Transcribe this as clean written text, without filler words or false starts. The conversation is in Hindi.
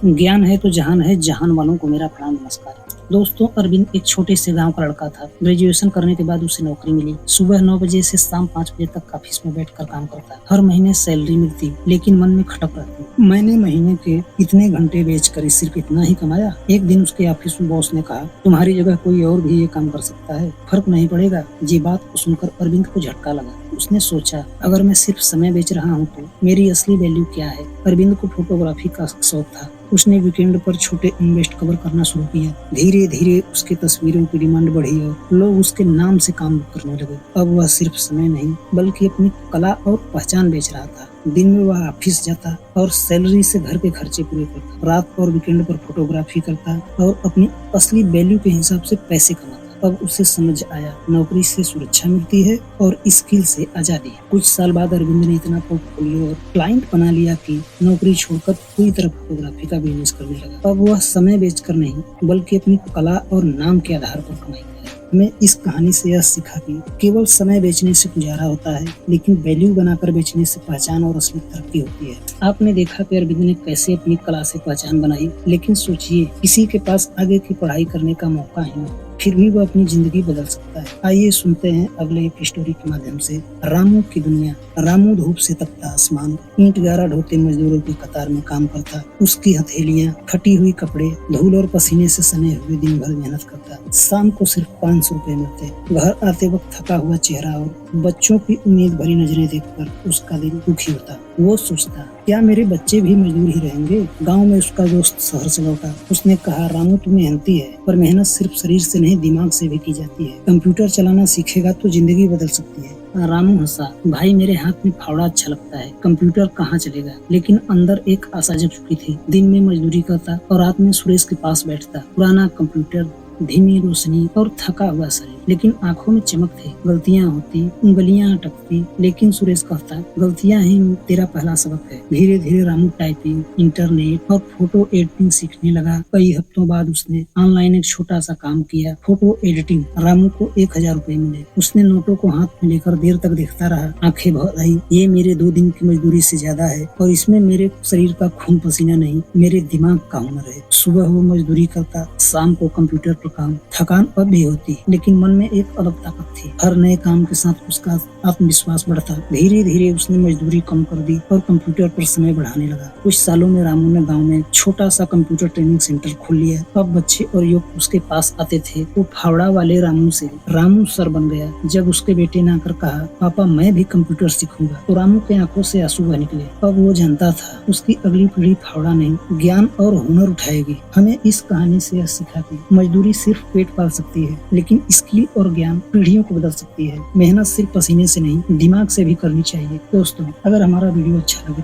ज्ञान है तो जहान है, जहान वालों को मेरा प्रणाम नमस्कार। दोस्तों, अरविंद एक छोटे से गांव का लड़का था। ग्रेजुएशन करने के बाद उसे नौकरी मिली। सुबह 9 बजे से शाम 5 बजे तक ऑफिस में बैठकर काम करता। हर महीने सैलरी मिलती, लेकिन मन में खटक रहती। मैंने महीने के इतने घंटे बेचकर सिर्फ इतना ही कमाया। एक दिन उसके ऑफिस में बॉस ने कहा, तुम्हारी जगह कोई और भी ये काम कर सकता है, फर्क नहीं पड़ेगा। ये बात को सुनकर अरविंद को झटका लगा। उसने सोचा, अगर मैं सिर्फ समय बेच रहा हूँ तो मेरी असली वैल्यू क्या है। अरविंद को फोटोग्राफी का शौक था। उसने वीकेंड पर छोटे इन्वेस्ट कवर करना शुरू किया। धीरे धीरे उसकी तस्वीरों की डिमांड बढ़ी और लोग उसके नाम से काम करने लगे। अब वह सिर्फ समय नहीं बल्कि अपनी कला और पहचान बेच रहा था। दिन में वह ऑफिस जाता और सैलरी से घर के खर्चे पूरे करता। रात और वीकेंड पर फोटोग्राफी करता और अपनी असली वैल्यू के हिसाब से पैसे कमाता। अब उसे समझ आया, नौकरी से सुरक्षा मिलती है और स्किल से आजादी। कुछ साल बाद अरविंद ने इतना पोर्टफोलियो और क्लाइंट बना लिया कि नौकरी छोड़कर पूरी तरह फोटोग्राफी का बिजनेस करने लगा। अब वह समय बेचकर नहीं बल्कि अपनी कला और नाम के आधार पर कमाई करे। हमें इस कहानी से यह सीखा कि केवल समय बेचने से गुजारा होता है, लेकिन वैल्यू बनाकर बेचने से पहचान और असली तरक्की होती है। आपने देखा कि अरविंद ने कैसे अपनी कला से पहचान बनाई, लेकिन सोचिए, किसी के पास आगे की पढ़ाई करने का मौका ही नहीं, फिर भी वह अपनी जिंदगी बदल सकता है। आइए सुनते हैं अगले एक स्टोरी के माध्यम से रामू की दुनिया। रामू धूप से तपता आसमान, ईंट गारा ढोते मजदूरों की कतार में काम करता। उसकी हथेलियां फटी हुई कपड़े, धूल और पसीने से सने हुए दिन भर मेहनत करता। शाम को सिर्फ 500 रुपए मिलते। घर आते वक्त थका हुआ चेहरा और बच्चों की उम्मीद भरी नजरें देखकर उसका दिल दुखी होता। वो सोचता, क्या मेरे बच्चे भी मजदूर ही रहेंगे। गांव में उसका दोस्त शहर से लौटा। उसने कहा, रामू तू मेहनती है, पर मेहनत सिर्फ शरीर से नहीं दिमाग से भी की जाती है। कंप्यूटर चलाना सीखेगा तो जिंदगी बदल सकती है। रामू हंसा, भाई मेरे हाथ में फावड़ा अच्छा लगता है, कंप्यूटर कहाँ चलेगा। लेकिन अंदर एक आशा जग चुकी थी। दिन में मजदूरी करता और रात में सुरेश के पास बैठता। पुराना कंप्यूटर, धीमी रोशनी और थका हुआ शरीर, लेकिन आंखों में चमक थी। गलतियां होती, उंगलियां अटकती, लेकिन सुरेश कहता, गलतियां ही तेरा पहला सबक है। धीरे धीरे रामू टाइपिंग, इंटरनेट और फोटो एडिटिंग सीखने लगा। कई हफ्तों बाद उसने ऑनलाइन एक छोटा सा काम किया, फोटो एडिटिंग। रामू को 1000 रुपए मिले। उसने नोटों को हाथ में लेकर देर तक देखता रहा। आंखें भर आई। ये मेरे 2 दिन की मजदूरी से ज्यादा है और इसमें मेरे शरीर का खून पसीना नहीं, मेरे दिमाग का हुनर है। सुबह वो मजदूरी करता, शाम को कंप्यूटर पर काम। थकान अब भी होती, लेकिन मन में एक अलग ताकत थी। हर नए काम के साथ उसका आत्मविश्वास बढ़ता। धीरे धीरे उसने मजदूरी कम कर दी और कंप्यूटर पर समय बढ़ाने लगा। कुछ सालों में रामू ने गांव में छोटा सा कंप्यूटर ट्रेनिंग सेंटर खोल लिया। अब बच्चे और युवक उसके पास आते थे। वो फावड़ा वाले रामू से रामू सर बन गया। जब उसके बेटे ने आकर कहा, पापा मैं भी कंप्यूटर सीखूंगा, तो रामू के आंखों से आंसू बह निकले। अब वो जानता था, उसकी अगली पीढ़ी फावड़ा नहीं, ज्ञान और हुनर उठाएगी। हमें इस कहानी से यह सीखा कि मजदूरी सिर्फ पेट पाल सकती है, लेकिन स्किल और ज्ञान पीढ़ियों को बदल सकती है। मेहनत सिर्फ पसीने से नहीं, दिमाग से भी करनी चाहिए। दोस्तों, अगर हमारा वीडियो अच्छा लगे